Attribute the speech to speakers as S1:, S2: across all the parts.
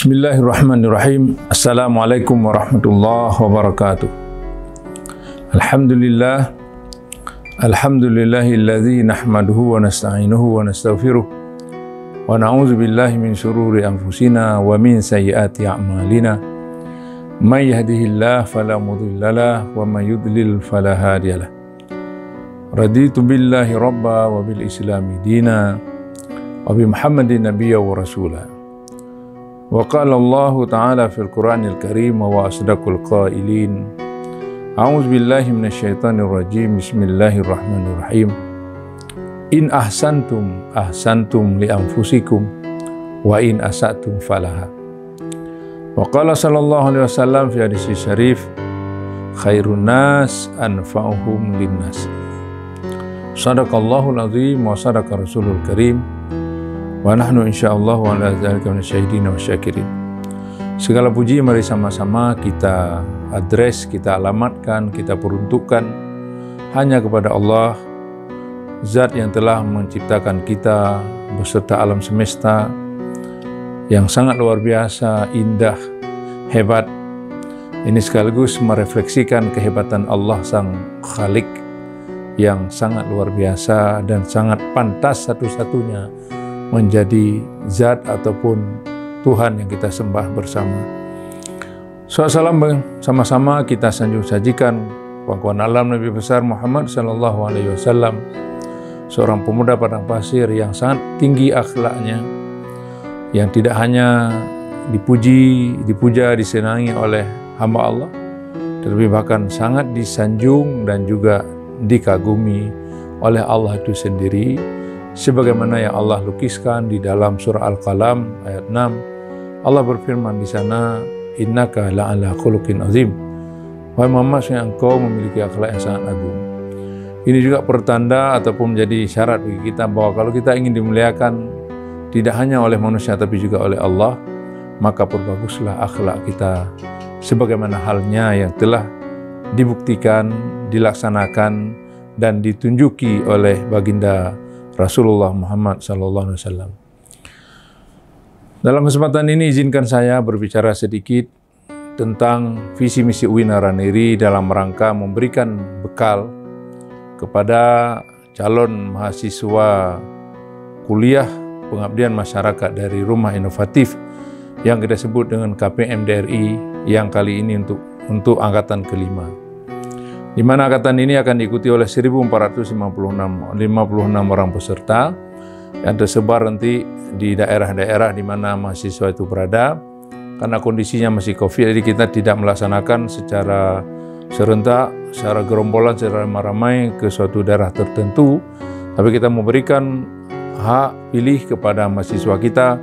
S1: Bismillahirrahmanirrahim. Assalamualaikum warahmatullahi wabarakatuh. Alhamdulillah. Alhamdulillahilladzi nahmaduhu wa nasta'inuhu wa nastaghfiruh. Wa na'udzu billahi min syururi anfusina wa min sayyiati a'malina. May yahdihillahu fala mudhillalah wa may yudlil fala hadiyalah. Raditu billahi rabba wa bil islami dina wa bi Muhammadin nabiyya wa rasulah. Wa qala Allah ta'ala fil Qur'anil Karim wa asdaqul qailin. A'udzu billahi minasyaitonir rajim. Bismillahirrahmanirrahim. In ahsantum ahsantum li anfusikum wa in asatum falaha. Wa qala sallallahu alaihi wasallam fi hadits syarif, khairun nas anfa'uhum linnas. Shadaqallahul azim wa sadaqa rasulul karim. Wa nahnu insyaallah wa ala dzalika minasyahidin wa syakirin. Segala puji mari sama-sama kita address, kita alamatkan, kita peruntukkan hanya kepada Allah, Zat yang telah menciptakan kita beserta alam semesta yang sangat luar biasa, indah, hebat. Ini sekaligus merefleksikan kehebatan Allah Sang Khalik yang sangat luar biasa dan sangat pantas satu-satunya menjadi zat ataupun Tuhan yang kita sembah bersama. Salam sama-sama kita sanjung sajikan pangkuan alam Nabi besar Muhammad sallallahu alaihi wasallam, seorang pemuda padang pasir yang sangat tinggi akhlaknya, yang tidak hanya dipuja, disenangi oleh hamba Allah, tetapi bahkan sangat disanjung dan juga dikagumi oleh Allah itu sendiri, sebagaimana yang Allah lukiskan di dalam surah Al-Qalam ayat 6. Allah berfirman di sana, innaka la'ala khuluqin azim. Wahai Muhammad, sesungguhnya engkau memiliki akhlak yang sangat agung. Ini juga pertanda ataupun menjadi syarat bagi kita bahwa kalau kita ingin dimuliakan tidak hanya oleh manusia tapi juga oleh Allah, maka perbaguslah akhlak kita sebagaimana halnya yang telah dibuktikan, dilaksanakan dan ditunjuki oleh baginda Rasulullah Muhammad SAW. Dalam kesempatan ini izinkan saya berbicara sedikit tentang visi misi UIN Naraneri dalam rangka memberikan bekal kepada calon mahasiswa kuliah pengabdian masyarakat dari Rumah Inovatif yang kita sebut dengan KPMDRI yang kali ini untuk angkatan kelima, di mana angkatan ini akan diikuti oleh 1.456 orang peserta yang tersebar nanti di daerah-daerah di mana mahasiswa itu berada. Karena kondisinya masih COVID, jadi kita tidak melaksanakan secara serentak, secara gerombolan, secara ramai-ramai ke suatu daerah tertentu, tapi kita memberikan hak pilih kepada mahasiswa kita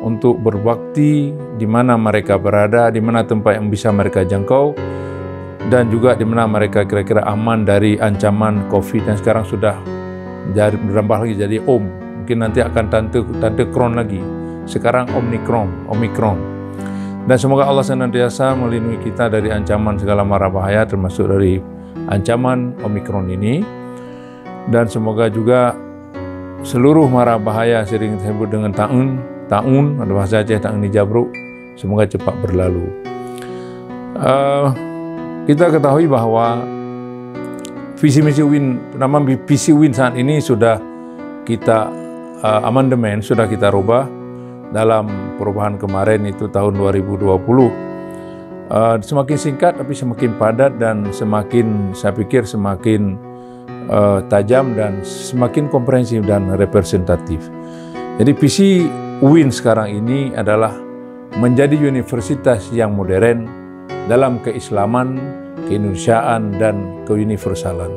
S1: untuk berbakti di mana mereka berada, di mana tempat yang bisa mereka jangkau, dan juga di mana mereka kira-kira aman dari ancaman COVID yang sekarang sudah berambah lagi jadi mungkin nanti akan tante kron lagi, sekarang Omikron. Dan semoga Allah senantiasa melindungi kita dari ancaman segala mara bahaya termasuk dari ancaman Omikron ini, dan semoga juga seluruh mara bahaya sering disebut dengan taun ada bahasa Aceh taun dijabruk, semoga cepat berlalu. Kita ketahui bahwa visi misi UIN, nama visi UIN saat ini sudah kita amandemen, sudah kita rubah dalam perubahan kemarin itu tahun 2020. Semakin singkat tapi semakin padat dan semakin, saya pikir semakin tajam dan semakin komprehensif dan representatif. Jadi visi UIN sekarang ini adalah menjadi universitas yang modern dalam keislaman, keindonesiaan dan keuniversalan.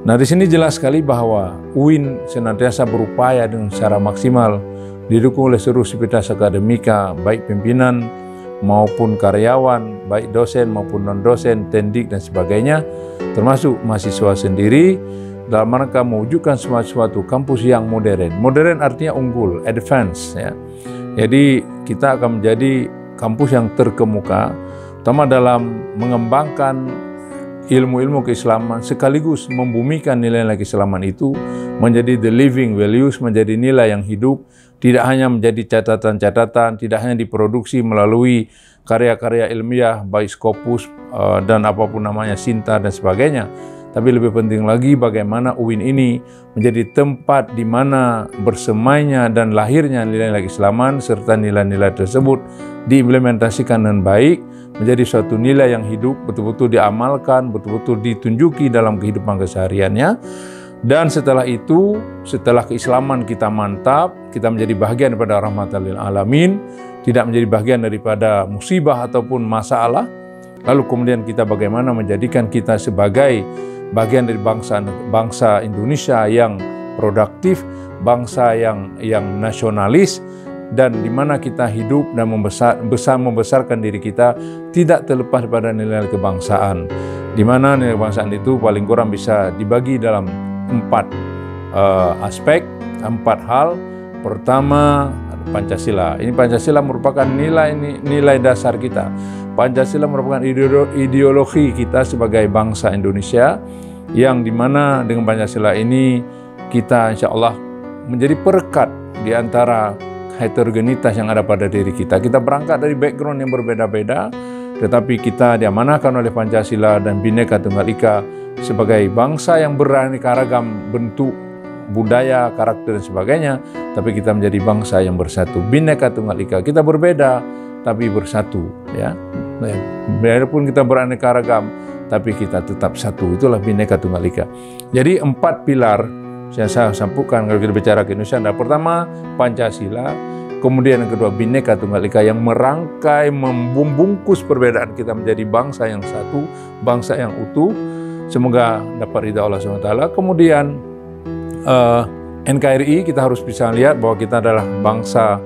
S1: Nah, di sini jelas sekali bahwa UIN senantiasa berupaya dengan secara maksimal didukung oleh seluruh sivitas akademika, baik pimpinan maupun karyawan, baik dosen maupun non-dosen, tendik dan sebagainya, termasuk mahasiswa sendiri, dalam rangka mewujudkan suatu kampus yang modern. Modern artinya unggul, advance, ya. Jadi kita akan menjadi kampus yang terkemuka, terutama dalam mengembangkan ilmu-ilmu keislaman sekaligus membumikan nilai-nilai keislaman itu menjadi the living values, menjadi nilai yang hidup tidak hanya menjadi catatan-catatan, tidak hanya diproduksi melalui karya-karya ilmiah, baik Scopus dan apapun namanya, Sinta dan sebagainya. Tapi lebih penting lagi bagaimana UIN ini menjadi tempat di mana bersemainya dan lahirnya nilai-nilai keislaman serta nilai-nilai tersebut diimplementasikan dengan baik menjadi suatu nilai yang hidup, betul-betul diamalkan, betul-betul ditunjuki dalam kehidupan kesehariannya. Dan setelah itu, setelah keislaman kita mantap, kita menjadi bagian daripada rahmatan lil alamin, tidak menjadi bagian daripada musibah ataupun masalah. Lalu kemudian kita bagaimana menjadikan kita sebagai bagian dari bangsa Indonesia yang produktif, bangsa yang nasionalis, dan di mana kita hidup dan membesarkan diri kita tidak terlepas pada nilai kebangsaan. Di mana nilai kebangsaan itu paling kurang bisa dibagi dalam 4 aspek, 4 hal. Pertama, Pancasila. Ini Pancasila merupakan nilai dasar kita. Pancasila merupakan ideologi kita sebagai bangsa Indonesia, yang dimana dengan Pancasila ini kita insya Allah menjadi perekat di antara heterogenitas yang ada pada diri kita. Kita berangkat dari background yang berbeda-beda, tetapi kita diamanahkan oleh Pancasila dan Bhinneka Tunggal Ika sebagai bangsa yang beraneka ragam bentuk, budaya, karakter dan sebagainya, tapi kita menjadi bangsa yang bersatu. Bhinneka Tunggal Ika, kita berbeda tapi bersatu, ya. Biarpun kita beraneka ragam, tapi kita tetap satu. Itulah Bhinneka Tunggal Ika. Jadi 4 pilar saya sampaikan kalau kita bicara ke Indonesia. Nah, pertama Pancasila, kemudian yang kedua Bhinneka Tunggal Ika yang merangkai, membungkus perbedaan kita menjadi bangsa yang satu, bangsa yang utuh. Semoga dapat ridha Allah SWT. Kemudian NKRI, kita harus bisa lihat bahwa kita adalah bangsa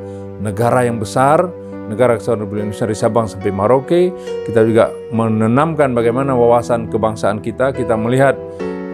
S1: negara yang besar, negara kesatuan Republik Indonesia dari Sabang sampai Merauke. Kita juga menanamkan bagaimana wawasan kebangsaan kita. Kita melihat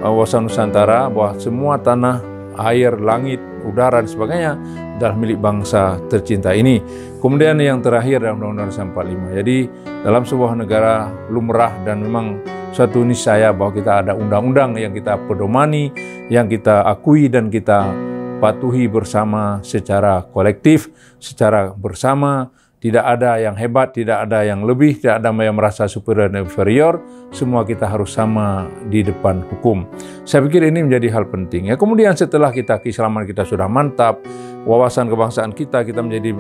S1: wawasan Nusantara bahwa semua tanah, air, langit, udara dan sebagainya adalah milik bangsa tercinta ini. Kemudian yang terakhir adalah Undang-Undang 45. Jadi dalam sebuah negara lumrah dan memang suatu niscaya bahwa kita ada undang-undang yang kita pedomani, yang kita akui dan kita patuhi bersama secara kolektif, secara bersama. Tidak ada yang hebat, tidak ada yang lebih, tidak ada yang merasa superior dan inferior. Semua kita harus sama di depan hukum. Saya pikir ini menjadi hal penting. Ya, kemudian setelah keislaman kita sudah mantap, wawasan kebangsaan kita menjadi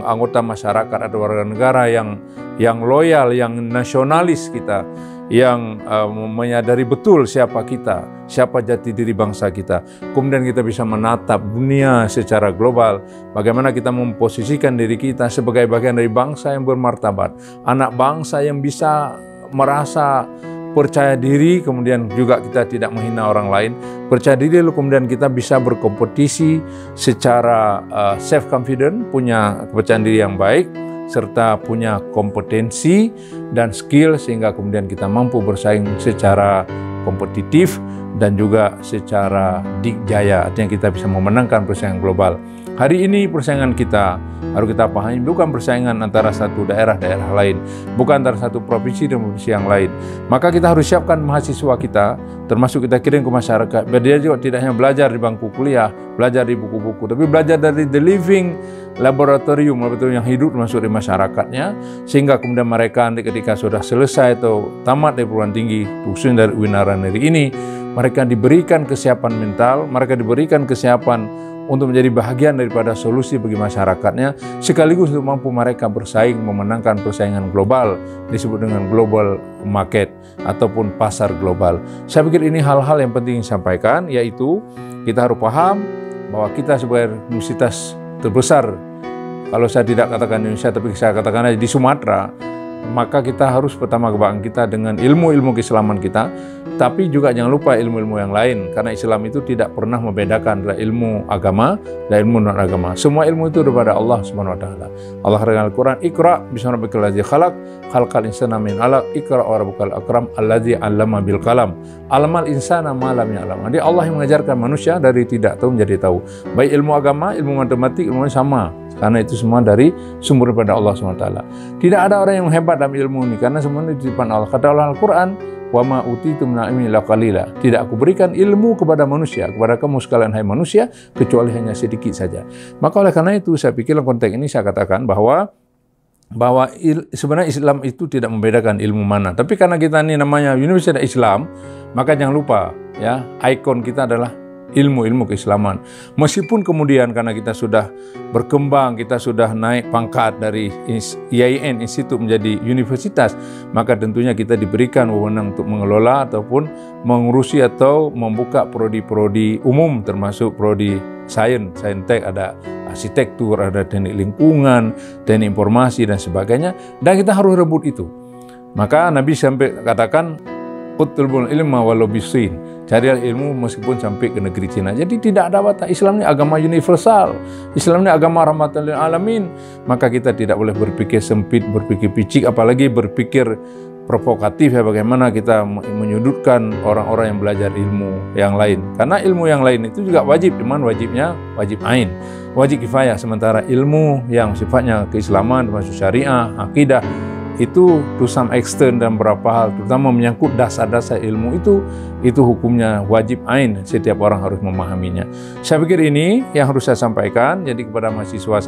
S1: anggota masyarakat atau warga negara yang loyal, yang nasionalis kita, yang menyadari betul siapa kita, siapa jati diri bangsa kita. Kemudian kita bisa menatap dunia secara global, bagaimana kita memposisikan diri kita sebagai bagian dari bangsa yang bermartabat, anak bangsa yang bisa merasa percaya diri, kemudian juga kita tidak menghina orang lain, percaya diri, lalu kemudian kita bisa berkompetisi secara self-confident, punya kepercayaan diri yang baik, serta punya kompetensi dan skill sehingga kemudian kita mampu bersaing secara kompetitif dan juga secara dikjaya, artinya kita bisa memenangkan persaingan global. Hari ini persaingan kita harus kita pahami bukan persaingan antara satu daerah-daerah lain, bukan antara satu provinsi dan provinsi yang lain. Maka kita harus siapkan mahasiswa kita, termasuk kita kirim ke masyarakat, biar dia juga tidak hanya belajar di bangku kuliah, belajar di buku-buku, tapi belajar dari the living laboratorium, laboratorium yang hidup termasuk di masyarakatnya, sehingga kemudian mereka nanti ketika sudah selesai atau tamat dari perguruan tinggi, khususnya dari UIN Naraneri ini, mereka diberikan kesiapan mental, mereka diberikan kesiapan untuk menjadi bahagian daripada solusi bagi masyarakatnya, sekaligus untuk mampu mereka bersaing memenangkan persaingan global, disebut dengan global market ataupun pasar global. Saya pikir ini hal-hal yang penting disampaikan, yaitu kita harus paham bahwa kita sebagai universitas terbesar, kalau saya tidak katakan Indonesia, tapi saya katakan aja di Sumatera, maka kita harus pertama kebanggaan kita dengan ilmu-ilmu keislaman kita, tapi juga jangan lupa ilmu-ilmu yang lain, karena Islam itu tidak pernah membedakan antara ilmu agama dan ilmu non-agama. Semua ilmu itu daripada Allah Subhanahu wa taala. Allah katakan Al-Qur'an, "Iqra bismi rabbikal ladzi khalaq, khalaqal insana min 'alaq, iqra wa rabbukal akram alladzi 'allama bil qalam, 'allamal insana ma lam ya'lam." Jadi Allah yang mengajarkan manusia dari tidak tahu menjadi tahu. Baik ilmu agama, ilmu matematik, ilmunya sama. Karena itu semua dari sumber daripada Allah SWT. Tidak ada orang yang hebat dalam ilmu ini, karena semuanya dititipkan Allah. Kata Allah Al-Quran, wa ma utitum minal ilmi illa qalila. Tidak aku berikan ilmu kepada manusia, kepada kamu sekalian hai manusia, kecuali hanya sedikit saja. Maka oleh karena itu saya pikir dalam konteks ini saya katakan bahwa sebenarnya Islam itu tidak membedakan ilmu mana. Tapi karena kita ini namanya Universitas Islam, maka jangan lupa ya, ikon kita adalah ilmu-ilmu keislaman. Meskipun kemudian karena kita sudah berkembang, kita sudah naik pangkat dari IAIN, institut menjadi universitas, maka tentunya kita diberikan wewenang untuk mengelola ataupun mengurusi atau membuka prodi-prodi umum, termasuk prodi saintek, ada arsitektur, ada teknik lingkungan, teknik informasi dan sebagainya, dan kita harus rebut itu. Maka Nabi sampai katakan, utlubul ilma walau bisin, carilah ilmu meskipun sampai ke negeri Cina. Jadi tidak ada batas. Islam ini agama universal, Islam ini agama rahmatan lil alamin. Maka kita tidak boleh berpikir sempit, berpikir picik, apalagi berpikir provokatif ya, bagaimana kita menyudutkan orang-orang yang belajar ilmu yang lain. Karena ilmu yang lain itu juga wajib, cuman wajibnya wajib ain, wajib kifayah. Sementara ilmu yang sifatnya keislaman, termasuk syariah, akidah, itu to some extent dan beberapa hal, terutama menyangkut dasar-dasar ilmu itu hukumnya wajib ain, setiap orang harus memahaminya. Saya pikir ini yang harus saya sampaikan. Jadi kepada mahasiswa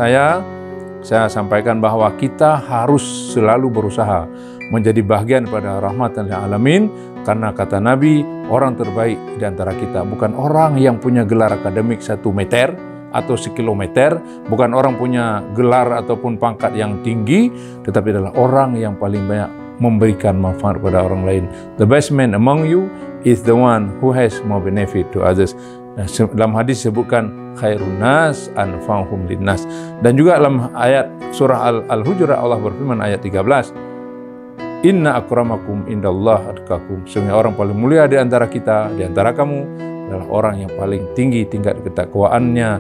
S1: saya sampaikan bahwa kita harus selalu berusaha menjadi bagian pada rahmatan lil alamin, karena kata Nabi, orang terbaik di antara kita bukan orang yang punya gelar akademik 1 meter atau sekilometer, bukan orang punya gelar ataupun pangkat yang tinggi, tetapi adalah orang yang paling banyak memberikan manfaat kepada orang lain. The best man among you is the one who has more benefit to others. Nah, dalam hadis disebutkan khairun nas anfa'uhum linnas. Dan juga dalam ayat surah Al-Hujurat Allah berfirman ayat 13, inna akramakum indallah atqakum. Sesungguhnya orang paling mulia di antara kita, di antara kamu, adalah orang yang paling tinggi tingkat ketakwaannya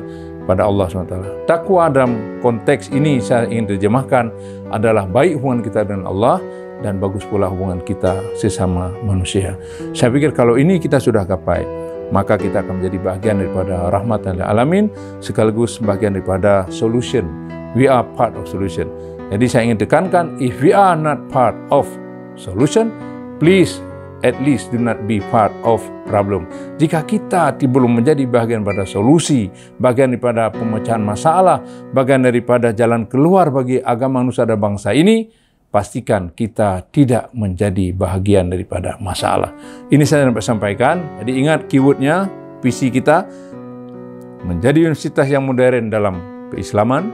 S1: pada Allah SWT. Takwa dalam konteks ini saya ingin terjemahkan adalah baik hubungan kita dengan Allah dan bagus pula hubungan kita sesama manusia. Saya pikir kalau ini kita sudah gapai, maka kita akan menjadi bagian daripada rahmatan lil alamin, sekaligus bagian daripada solution. We are part of solution. Jadi saya ingin tekankan, if we are not part of solution, please at least do not be part of problem. Jika kita belum menjadi bagian pada solusi, bagian daripada pemecahan masalah, bagian daripada jalan keluar bagi agama nusa dan bangsa ini, pastikan kita tidak menjadi bagian daripada masalah. Ini saya dapat sampaikan. Jadi ingat keywordnya, visi kita menjadi universitas yang modern dalam keislaman,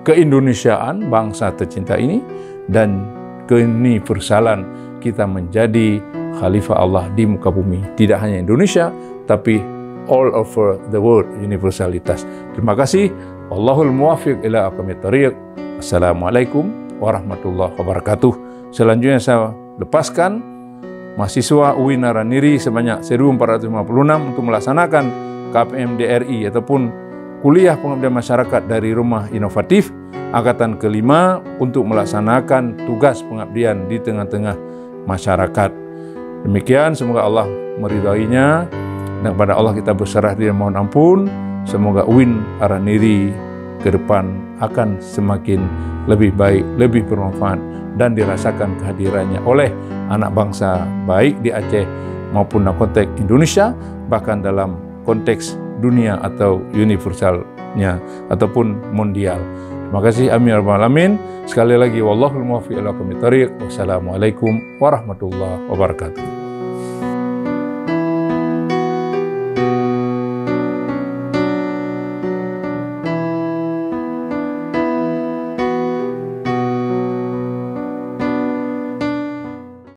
S1: keindonesiaan bangsa tercinta ini, dan keuniversalan kita menjadi Khalifah Allah di muka bumi. Tidak hanya Indonesia, tapi all over the world, universalitas. Terima kasih. Wallahul muwaffiq ila aqwamit thoriq. Assalamualaikum warahmatullahi wabarakatuh. Selanjutnya saya lepaskan mahasiswa UIN Naraniri sebanyak 1.456 untuk melaksanakan KPM DRI ataupun Kuliah Pengabdian Masyarakat dari Rumah Inovatif Angkatan ke-5 untuk melaksanakan tugas pengabdian di tengah-tengah masyarakat. Demikian, semoga Allah meridainya, dan kepada Allah kita berserah diri mohon ampun. Semoga UIN Naraniri ke depan akan semakin lebih baik, lebih bermanfaat, dan dirasakan kehadirannya oleh anak bangsa baik di Aceh maupun dalam konteks Indonesia, bahkan dalam konteks dunia atau universalnya ataupun mondial. Terima kasih, amin ya rabbal alamin. Sekali lagi, wallahul muwaffiq ila aqwamit thoriq. Wassalamualaikum warahmatullahi wabarakatuh.